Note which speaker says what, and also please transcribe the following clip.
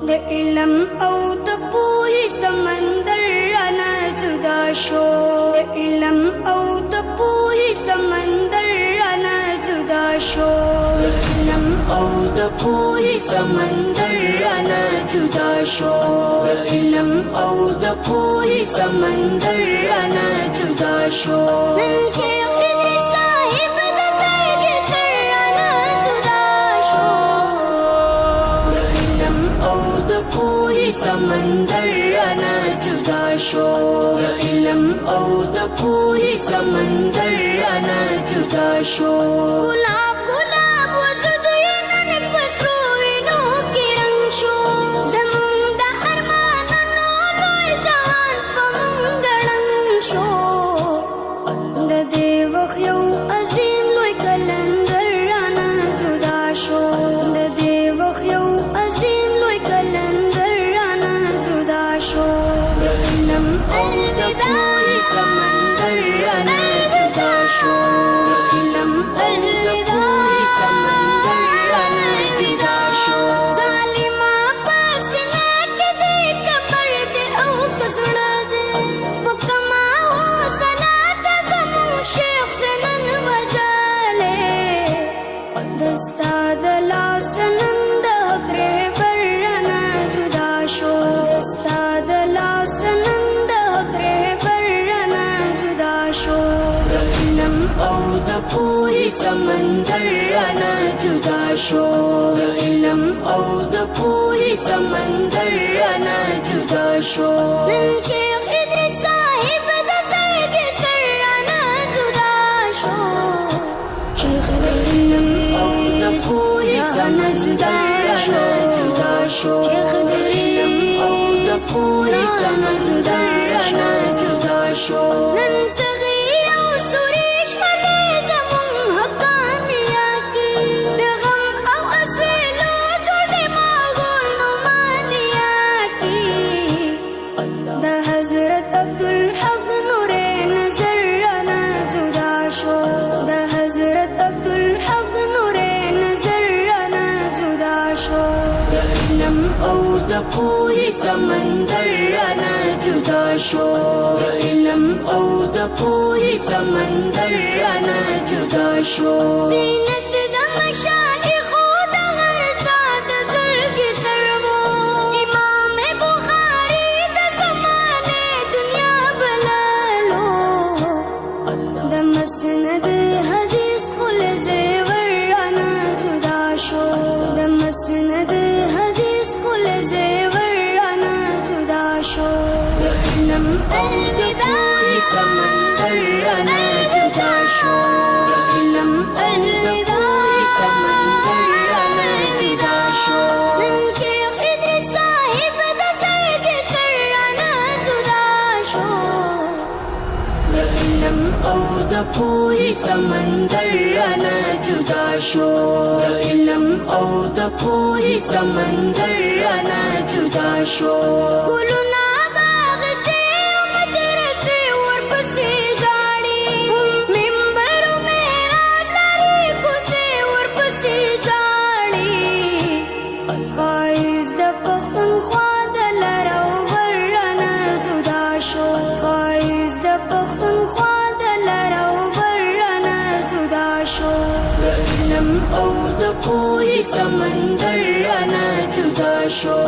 Speaker 1: د علم او د پوهې سمندر رانه جدا شو د علم او د پوهې سمندر رانه جدا شو د علم او د پوهې سمندر رانه جدا شو د علم او د پوهې سمندر رانه جدا شو نن شیخ ادریس صاحب د زړګي سر رانه جدا شو د علم او د پوهې سمندر رانه جدا شو د علم او د پوهې سمندر رانه جدا شو ګلاب ګلاب وجود یې نن په سرو وینو کې رنګ شو زموږ د ارمانونو لوی جهان په موږ ړنګ شو د دې وخت یو عظیم لوی کلندر رانه جدا شو د دې وخت یو عظیم لوی کلندر رانه جدا شو د علم او د پوهې سمندر رانه جدا شو د علم او د پوهې سمندر رانه جدا شو ظالما په سینه کې دې کمر دې او کسړه دې په کما حوصله ته زموږ شیخ سنن وجاله دستا د لاس نن د غرې بر رانه جدا شو دستا د لاس نن د غرې بر رانه جدا شو د علم او د پوهې سمندر رانه جدا شو د علم او د پوهې سمندر رانه جدا شو نن شیخ ادریس صاحب د زړګي سر رانه جدا شو شیخ علم او د پوهې سمندر رانه جدا شو شیخ علم او د پوهې سمندر رانه جدا شو نن څغې او سورې شپلې زموږ حقانیه کې د غم او اسویلو جوړې ماغول نعمانیه کې د حضرت عبدالحق نور نظر رانه جدا شو د حضرت عبدالحق نور نظر رانه جدا شو د علم او د پوهې سمندر رانه جدا شو د علم او د پوهې سمندر رانه جدا شو زینت د مشایخو د هر چا د زړګي سر وو امام بخاري د زمانه دنیا بلالو د مسند حدیث کل زیور رانه جدا شو د مسند حدیث کل زیور رانه جدا شو د علم او د پوهې سمندر رانه جدا شو د علم او د پوهې سمندر رانه جدا شو نن شیخ ادریس صاحب د زړګي سر رانه جدا شو د علم او د پوهې سمندر رانه جدا شو د علم او د پوهې سمندر رانه جدا شو ګلونه باغچې او مدرسې ورپسې جاړي منبر او محراب لري کوڅې ورپسې جاړي ښایست د پښتونخوا د لر او بر رانه جدا شو ښایست د پښتونخوا د لر او بر رانه جدا شو د علم او د پوهې سمندر رانه جدا شو